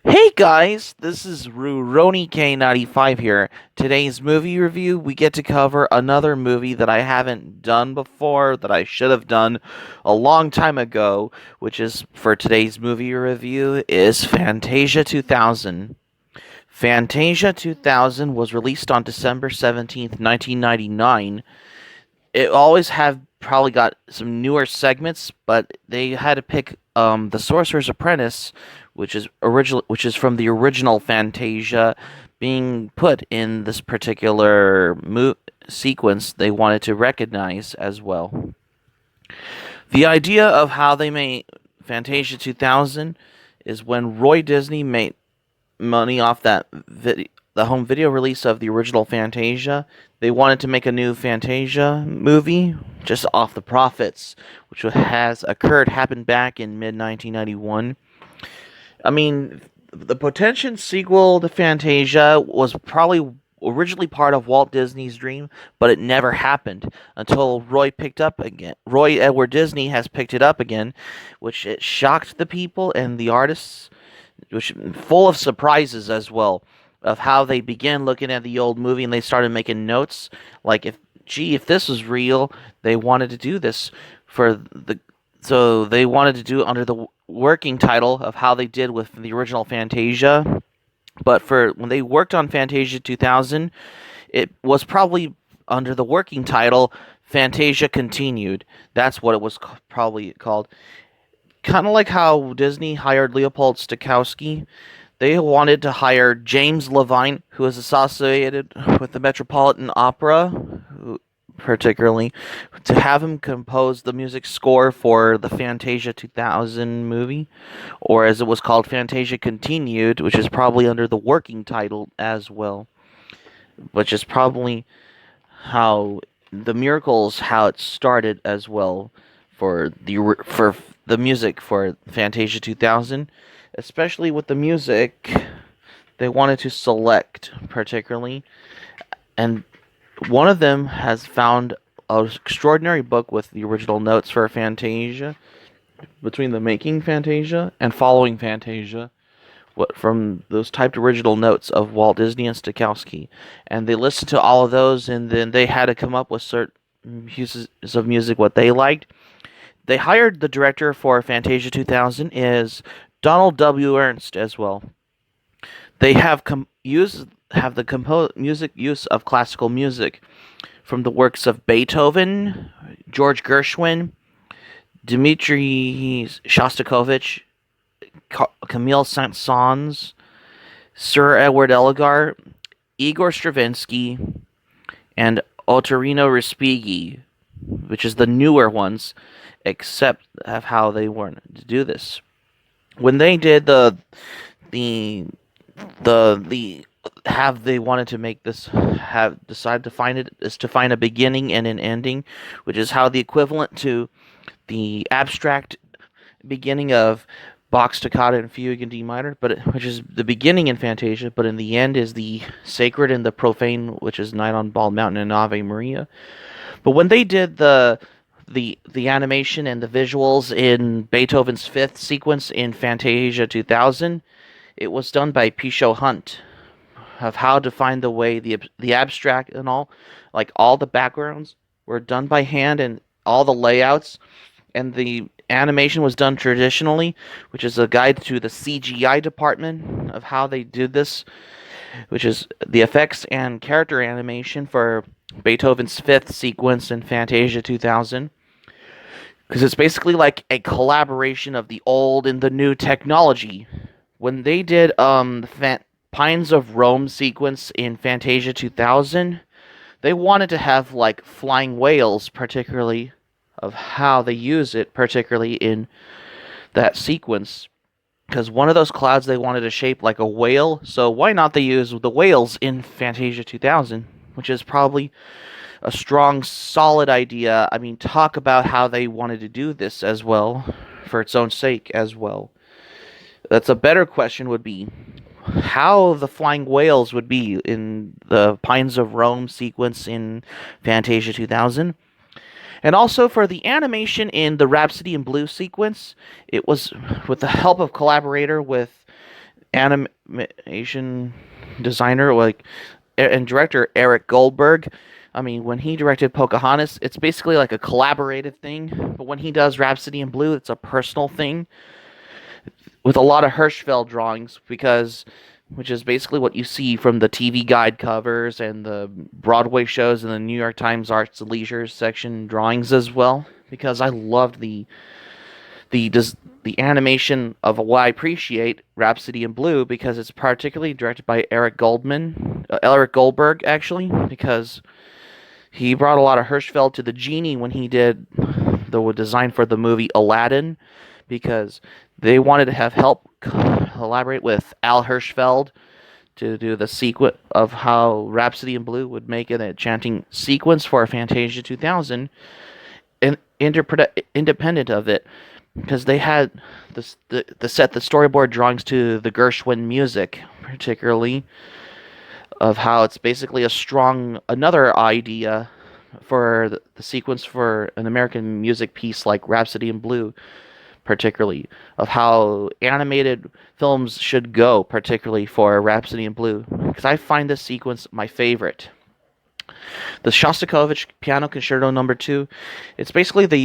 Hey guys, this is Ruroni K95 here. Today's movie review, we get to cover another movie that I haven't done before, that I should have done a long time ago, which is for today's movie review is Fantasia 2000. Fantasia 2000 was released on December 17th, 1999. It always have probably got some newer segments, but they had to pick the Sorcerer's Apprentice, which is from the original Fantasia, being put in this particular sequence they wanted to recognize as well. The idea of how they made Fantasia 2000 is when Roy Disney made money off the home video release of the original Fantasia. They wanted to make a new Fantasia movie just off the profits, which has happened back in mid 1991. I mean, the potential sequel to Fantasia was probably originally part of Walt Disney's dream, but it never happened until Roy picked up again. Roy Edward Disney has picked it up again, which it shocked the people and the artists, which full of surprises as well of how they began looking at the old movie and they started making notes like if this was real, they wanted to do this for the so they wanted to do it under the working title of how they did with the original Fantasia. But for when they worked on Fantasia 2000, it was probably under the working title Fantasia Continued. That's what it was probably called. Kind of like how Disney hired Leopold Stokowski. They wanted to hire James Levine, who is associated with the Metropolitan Opera, particularly, to have him compose the music score for the Fantasia 2000 movie, or as it was called, Fantasia Continued, which is probably under the working title as well, which is probably how the Miracles how it started as well for the music for Fantasia 2000, especially with the music they wanted to select particularly, and one of them has found an extraordinary book with the original notes for Fantasia between the making Fantasia and following Fantasia. What from those typed original notes of Walt Disney and Stokowski, and they listened to all of those, and then they had to come up with certain pieces of music what they liked. They hired the director for Fantasia 2000 is Donald W. Ernst as well. They have the music use of classical music from the works of Beethoven, George Gershwin, Dmitri Shostakovich, Camille Saint-Saëns, Sir Edward Elgar, Igor Stravinsky, and Ottorino Respighi, which is the newer ones, except of how they wanted to do this. When they did the the have they wanted to make this have decided to find it is to find a beginning and an ending, which is how the equivalent to the abstract beginning of Bach Toccata and Fugue in D minor, which is the beginning in Fantasia, but in the end is the sacred and the profane, which is Night on Bald Mountain and Ave Maria. But when they did the animation and the visuals in Beethoven's fifth sequence in Fantasia 2000, it was done by Pisho Hunt of how to find the way the abstract and all, like all the backgrounds were done by hand and all the layouts and the animation was done traditionally, which is a guide to the CGI department of how they did this, which is the effects and character animation for Beethoven's fifth sequence in Fantasia 2000. Because it's basically like a collaboration of the old and the new technology. When they did the Pines of Rome sequence in Fantasia 2000, they wanted to have like flying whales, particularly of how they use it, particularly in that sequence. Because one of those clouds they wanted to shape like a whale, so why not they use the whales in Fantasia 2000, which is probably a strong, solid idea. I mean, talk about how they wanted to do this as well, for its own sake as well. That's a better question would be how the flying whales would be in the Pines of Rome sequence in Fantasia 2000. And also for the animation in the Rhapsody in Blue sequence, it was with the help of collaborator with animation designer and director Eric Goldberg. I mean, when he directed Pocahontas, it's basically like a collaborative thing. But when he does Rhapsody in Blue, it's a personal thing with a lot of Hirschfeld drawings because which is basically what you see from the TV guide covers and the Broadway shows and the New York Times Arts and Leisure section drawings as well. Because I loved the the animation of what I appreciate Rhapsody in Blue because it's particularly directed by Eric Goldberg actually because he brought a lot of Hirschfeld to the genie when he did the design for the movie Aladdin because they wanted to have help collaborate with Al Hirschfeld to do the sequence of how Rhapsody in Blue would make an enchanting sequence for Fantasia 2000 and independent of it because they had the set the storyboard drawings to the Gershwin music particularly of how it's basically a strong another idea for the sequence for an American music piece like Rhapsody in Blue particularly of how animated films should go particularly for Rhapsody in Blue because I find this sequence my favorite. The Shostakovich Piano Concerto Number 2, it's basically the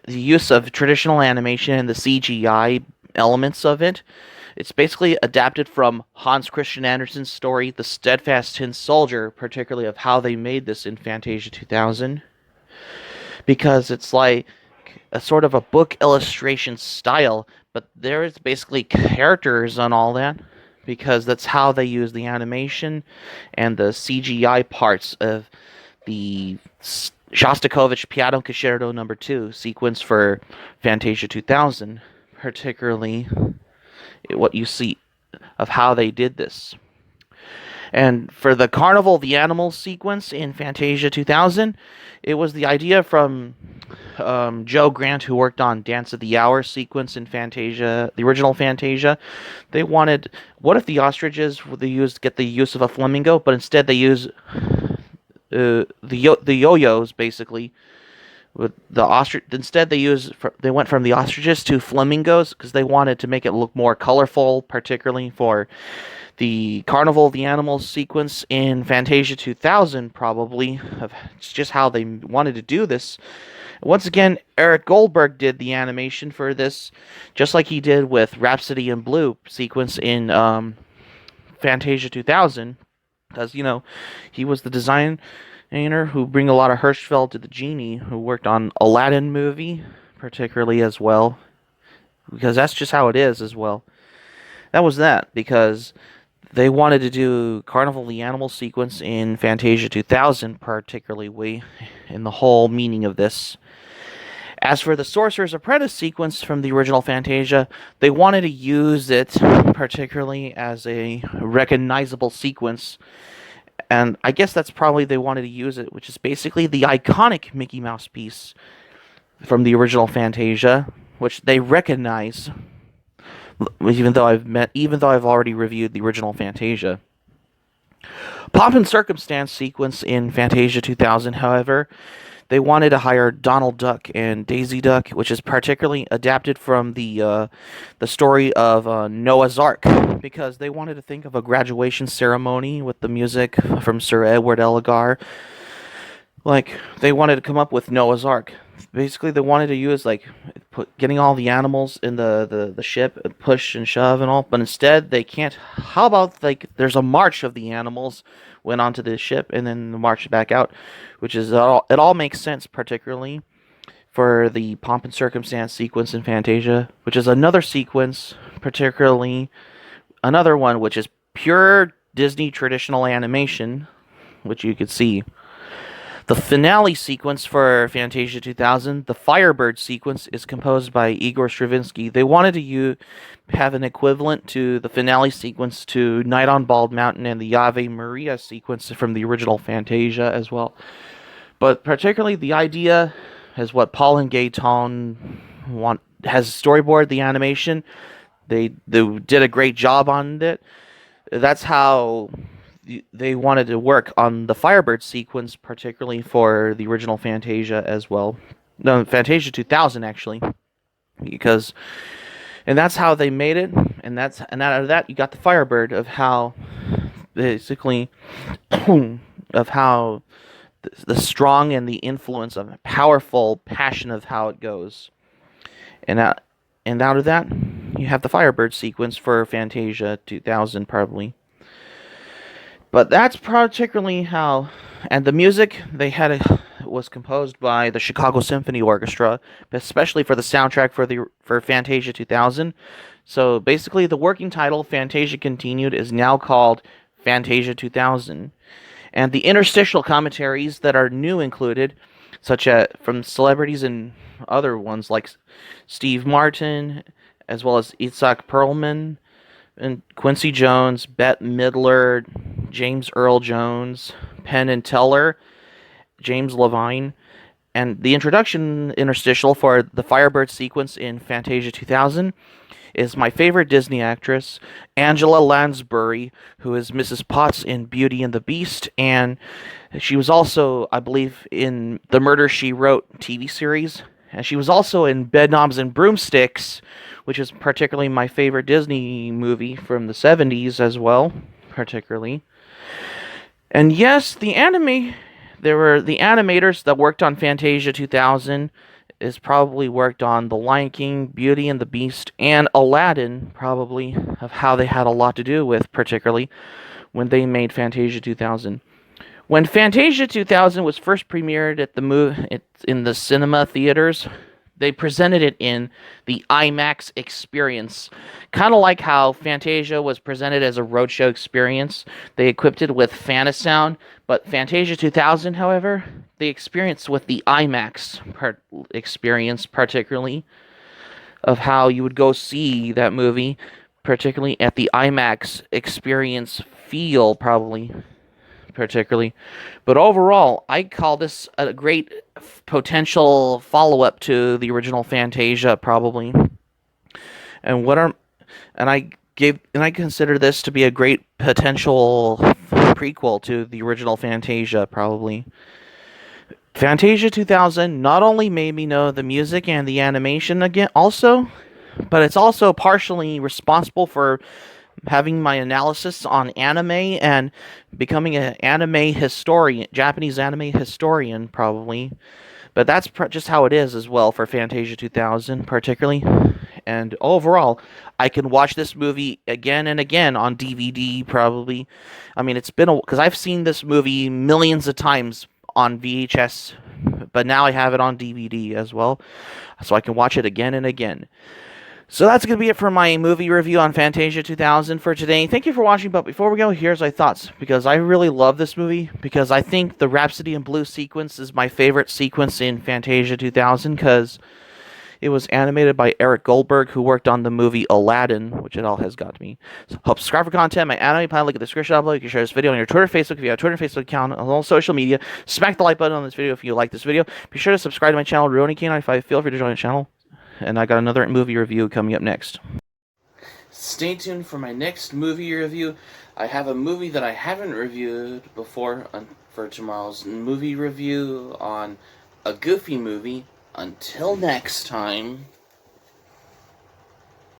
use of traditional animation and the CGI elements of it. It's basically adapted from Hans Christian Andersen's story, The Steadfast Tin Soldier, particularly of how they made this in Fantasia 2000, because it's like a sort of a book illustration style, but there is basically characters on all that because that's how they use the animation and the CGI parts of the Shostakovich Piano Concerto Number 2 sequence for Fantasia 2000, particularly what you see of how they did this. And for the Carnival the Animals sequence in Fantasia 2000, it was the idea from Joe Grant, who worked on Dance of the Hour sequence in Fantasia, the original Fantasia. They wanted, what if the ostriches get the use of a flamingo, but instead they use the yo-yos basically. With the ostrich, instead they went from the ostriches to flamingos because they wanted to make it look more colorful, particularly for the Carnival of the Animals sequence in Fantasia 2000, probably. It's just how they wanted to do this. Once again, Eric Goldberg did the animation for this, just like he did with Rhapsody in Blue sequence in Fantasia 2000, because, he was the designer who bring a lot of Hirschfeld to the genie, who worked on Aladdin movie, particularly as well, because that's just how it is as well. That was that, because they wanted to do Carnival the Animal sequence in Fantasia 2000, particularly in the whole meaning of this. As for the Sorcerer's Apprentice sequence from the original Fantasia, they wanted to use it particularly as a recognizable sequence. And I guess that's probably they wanted to use it, which is basically the iconic Mickey Mouse piece from the original Fantasia, which they recognize, even though I've already reviewed the original Fantasia. Pomp and Circumstance sequence in Fantasia 2000, however, they wanted to hire Donald Duck and Daisy Duck, which is particularly adapted from the story of Noah's Ark, because they wanted to think of a graduation ceremony with the music from Sir Edward Elgar. Like, they wanted to come up with Noah's Ark. Basically, they wanted to use, getting all the animals in the ship, and push and shove and all, but instead, they can't. How about, there's a march of the animals went onto the ship and then marched back out, which is, it all makes sense, particularly for the Pomp and Circumstance sequence in Fantasia, which is another sequence, particularly another one which is pure Disney traditional animation, which you could see. The finale sequence for Fantasia 2000, the Firebird sequence, is composed by Igor Stravinsky. They wanted to have an equivalent to the finale sequence to Night on Bald Mountain and the Ave Maria sequence from the original Fantasia as well. But particularly the idea is what Paul and Gaetan has storyboarded the animation. They did a great job on it. That's how they wanted to work on the Firebird sequence, particularly for the original Fantasia as well. No, Fantasia 2000, actually. And that's how they made it. and out of that you got the Firebird of how basically of how the strong and the influence of powerful passion of how it goes. And out of that, you have the Firebird sequence for Fantasia 2000, probably. But that's particularly how, and the music was composed by the Chicago Symphony Orchestra, especially for the soundtrack for Fantasia 2000. So basically, the working title Fantasia Continued is now called Fantasia 2000, and the interstitial commentaries that are new included, such as from celebrities and other ones like Steve Martin, as well as Itzhak Perlman and Quincy Jones, Bette Midler, James Earl Jones, Penn and Teller, James Levine, and the introduction interstitial for the Firebird sequence in Fantasia 2000 is my favorite Disney actress, Angela Lansbury, who is Mrs. Potts in Beauty and the Beast, and she was also, I believe, in the Murder, She Wrote TV series, and she was also in Bedknobs and Broomsticks, which is particularly my favorite Disney movie from the 70s as well, particularly. And yes, there were the animators that worked on Fantasia 2000 is probably worked on The Lion King, Beauty and the Beast, and Aladdin, probably, of how they had a lot to do with, particularly, when they made Fantasia 2000. When Fantasia 2000 was first premiered in the cinema theaters, they presented it in the IMAX experience. Kind of like how Fantasia was presented as a roadshow experience. They equipped it with Fantasound, but Fantasia 2000, however, the experience with the IMAX experience, particularly, of how you would go see that movie, particularly at the IMAX experience feel, probably, particularly. But overall, I call this a great potential follow-up to the original Fantasia, probably. And what are and I consider this to be a great potential prequel to the original Fantasia, probably. Fantasia 2000 not only made me know the music and the animation again, also, but it's also partially responsible for having my analysis on anime and becoming an anime historian, Japanese anime historian, probably. But that's just how it is as well for Fantasia 2000, particularly. And overall, I can watch this movie again and again on DVD, probably. I mean, it's been because I've seen this movie millions of times on VHS, but now I have it on DVD as well, so I can watch it again and again. So that's going to be it for my movie review on Fantasia 2000 for today. Thank you for watching, but before we go, here's my thoughts, because I really love this movie, because I think the Rhapsody in Blue sequence is my favorite sequence in Fantasia 2000, because it was animated by Eric Goldberg, who worked on the movie Aladdin, which it all has got to me. So hope subscribe for content. My anime plan, link in the description down below. You can share this video on your Twitter, Facebook, if you have a Twitter and Facebook account, on all social media. Smack the like button on this video if you like this video. Be sure to subscribe to my channel, RoniK95. Feel free to join the channel. And I got another movie review coming up next. Stay tuned for my next movie review. I have a movie that I haven't reviewed before for tomorrow's movie review on a Goofy movie. Until next time.